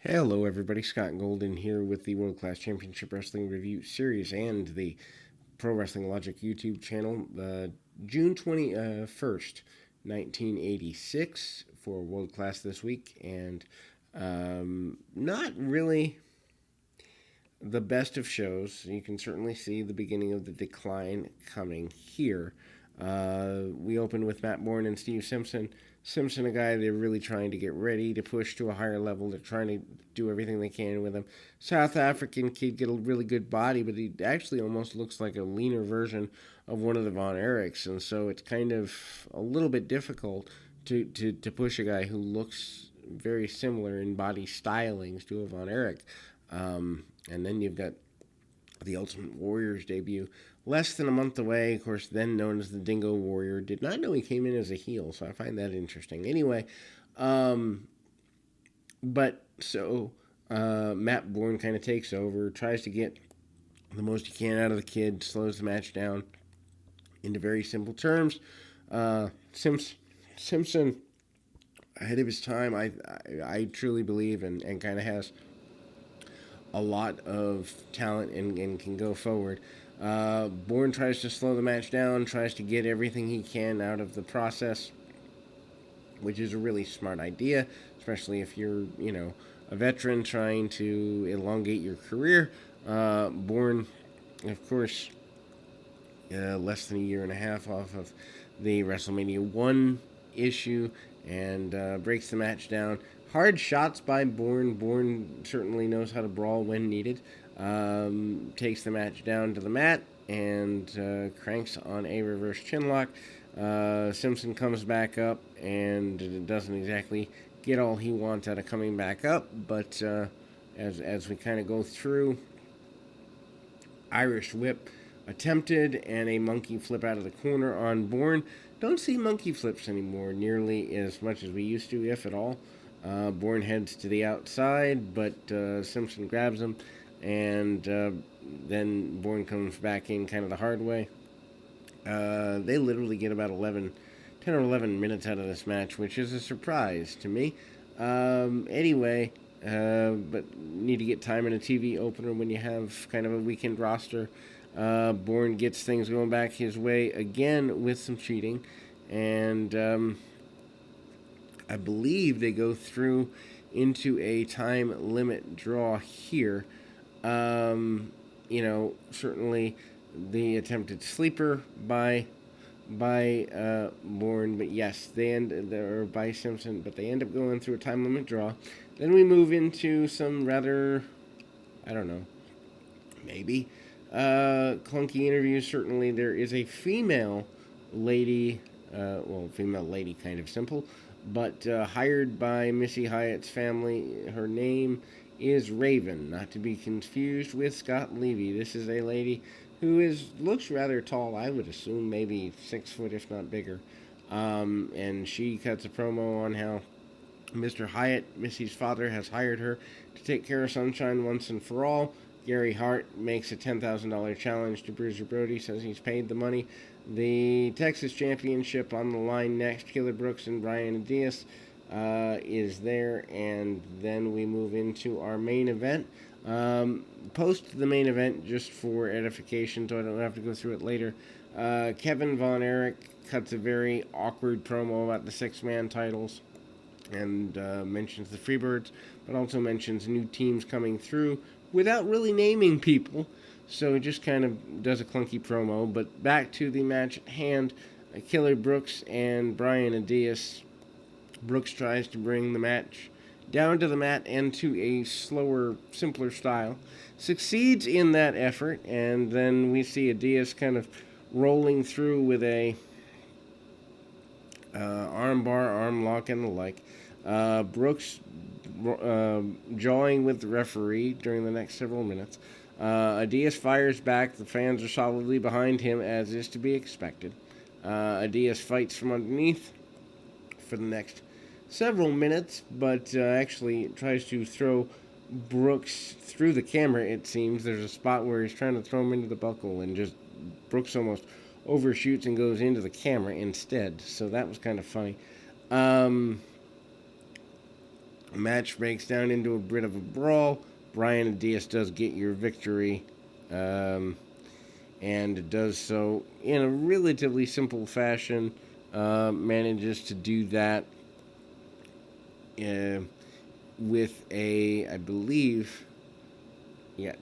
Hello, everybody. Scott Golden here with the World Class Championship Wrestling Review Series and the Pro Wrestling Logic YouTube channel. June 21st, 1986 for World Class this week, and not really the best of shows. You can certainly see the beginning of the decline coming here. We opened with Matt Bourne and Steve Simpson. Simpson, a guy they're really trying to get ready to push to a higher level. They're trying to do everything they can with him. South African kid, get a really good body, but he actually almost looks like a leaner version of one of the Von Erichs, and so it's kind of a little bit difficult to push a guy who looks very similar in body stylings to a Von Erich. And then you've got the Ultimate Warrior's debut, less than a month away. Of course, then known as the Dingo Warrior. Did not know he came in as a heel, so I find that interesting. Anyway, but so Matt Bourne kind of takes over, tries to get the most he can out of the kid, slows the match down into very simple terms. Simpson, ahead of his time, I truly believe, and kind of has a lot of talent and can go forward. Bourne tries to slow the match down, tries to get everything he can out of the process, which is a really smart idea, especially if you're, a veteran trying to elongate your career. Bourne, of course, less than a year and a half off of the WrestleMania 1 issue, and breaks the match down. Hard shots by Bourne. Bourne certainly knows how to brawl when needed. Takes the match down to the mat and cranks on a reverse chinlock. Simpson comes back up and doesn't exactly get all he wants out of coming back up, but as we kind of go through, Irish whip attempted and a monkey flip out of the corner on Bourne. Don't see monkey flips anymore nearly as much as we used to, if at all. Bourne heads to the outside, but Simpson grabs him, and then Bourne comes back in kind of the hard way. They literally get about 10 or 11 minutes out of this match, which is a surprise to me. Anyway, but need to get time in a TV opener when you have kind of a weekend roster. Bourne gets things going back his way again with some cheating, and I believe they go through into a time limit draw here. Certainly the attempted sleeper by Bourne, but yes, or by Simpson, but they end up going through a time limit draw. Then we move into some rather, I don't know, maybe clunky interviews. Certainly there is a female lady, female lady, kind of simple, but hired by Missy Hyatt's family. Her name is Raven, not to be confused with Scott Levy. This is a lady who looks rather tall. I would assume maybe 6 foot, if not bigger. And she cuts a promo on how Mr. Hyatt, Missy's father, has hired her to take care of Sunshine once and for all. Gary Hart makes a $10,000 challenge to Bruiser Brody, says he's paid the money. The Texas Championship on the line next. Killer Brooks and Brian Diaz is there, and then we move into our main event. Post the main event, just for edification, so I don't have to go through it later. Kevin Von Erich cuts a very awkward promo about the six-man titles and mentions the Freebirds, but also mentions new teams coming through without really naming people. So it just kind of does a clunky promo. But back to the match at hand, Killer Brooks and Brian Diaz. Brooks tries to bring the match down to the mat and to a slower, simpler style. Succeeds in that effort, and then we see Diaz kind of rolling through with a arm bar, arm lock, and the like. Brooks jawing with the referee during the next several minutes. Diaz fires back. The fans are solidly behind him, as is to be expected. Diaz fights from underneath for the next several minutes, but actually tries to throw Brooks through the camera, it seems. There's a spot where he's trying to throw him into the buckle, and just Brooks almost overshoots and goes into the camera instead. So that was kind of funny. Match breaks down into a bit of a brawl. Brian and Diaz does get your victory, um, and does so in a relatively simple fashion. Manages to do that uh, with a, I believe,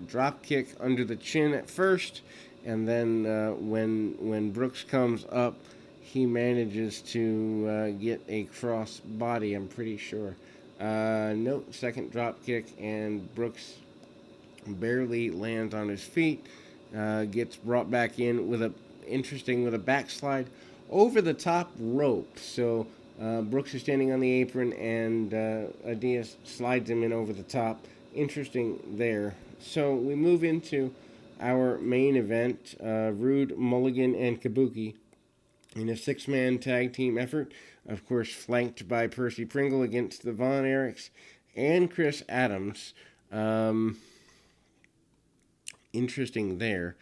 drop kick under the chin at first, and then when Brooks comes up, he manages to get a cross body. I'm pretty sure. No, second drop kick, and Brooks barely lands on his feet. Gets brought back in with a backslide over the top rope. So Brooks is standing on the apron, and Diaz slides him in over the top. Interesting there. So we move into our main event: Rude, Mulligan, and Kabuki in a six-man tag team effort. Of course, flanked by Percy Pringle against the Von Erichs and Chris Adams. Interesting there.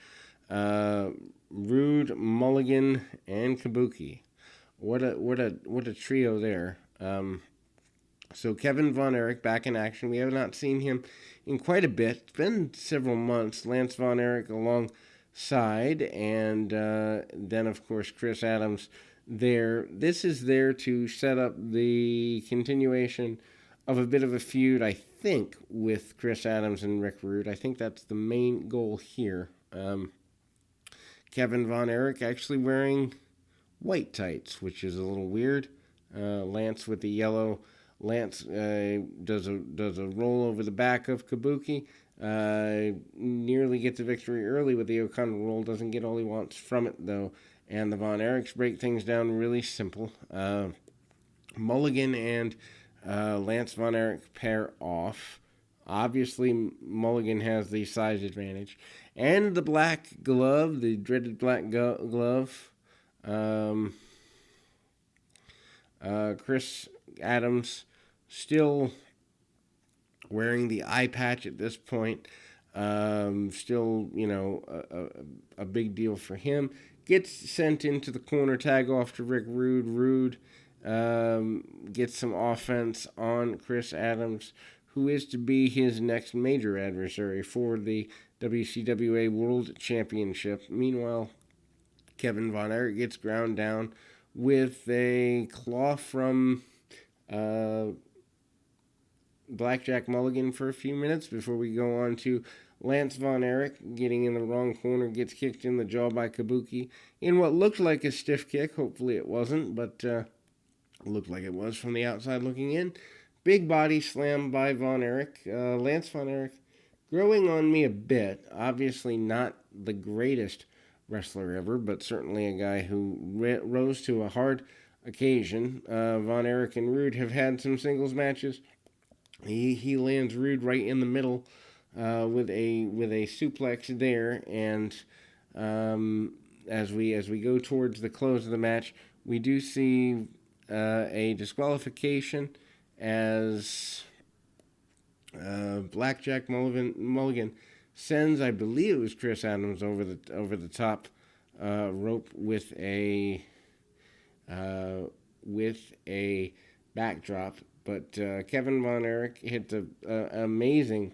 Uh, Rude, Mulligan, and Kabuki. What a trio there. So Kevin Von Erich back in action. We have not seen him in quite a bit. It's been several months. Lance Von Erich alongside, and then of course Chris Adams there. This is there to set up the continuation of a bit of a feud, I think, with Chris Adams and Rick Rude. I think that's the main goal here. Kevin Von Erich actually wearing white tights, which is a little weird. Lance with the yellow. Lance does a roll over the back of Kabuki. Nearly gets a victory early with the O'Connor roll. Doesn't get all he wants from it, though. And the Von Erichs break things down really simple. Mulligan and Lance Von Erich pair off. Obviously, Mulligan has the size advantage. And the black glove, the dreaded black glove. Chris Adams still wearing the eye patch at this point. Still, a big deal for him. Gets sent into the corner, tag off to Rick Rude. Rude gets some offense on Chris Adams, who is to be his next major adversary for the WCWA World Championship. Meanwhile, Kevin Von Erich gets ground down with a claw from Blackjack Mulligan for a few minutes before we go on to Lance Von Erich getting in the wrong corner, gets kicked in the jaw by Kabuki in what looked like a stiff kick. Hopefully it wasn't, but looked like it was from the outside looking in. Big body slam by Von Erich. Lance Von Erich growing on me a bit. Obviously not the greatest wrestler ever, but certainly a guy who rose to a hard occasion. Von Erich and Rude have had some singles matches. He lands Rude right in the middle with a suplex there, and as we go towards the close of the match, we do see a disqualification as Blackjack Mulligan sends, I believe it was Chris Adams, over the top rope with a backdrop. But Kevin Von Erich hit an amazing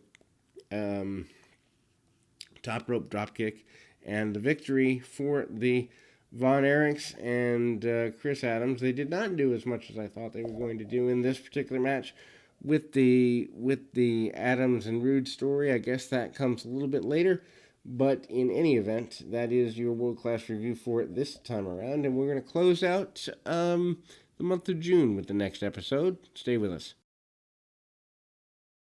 top rope dropkick, and the victory for the Von Erichs and Chris Adams. They did not do as much as I thought they were going to do in this particular match with the Adams and Rude story. I guess that comes a little bit later. But in any event, that is your world-class review for it this time around. And we're going to close out the month of June with the next episode. Stay with us.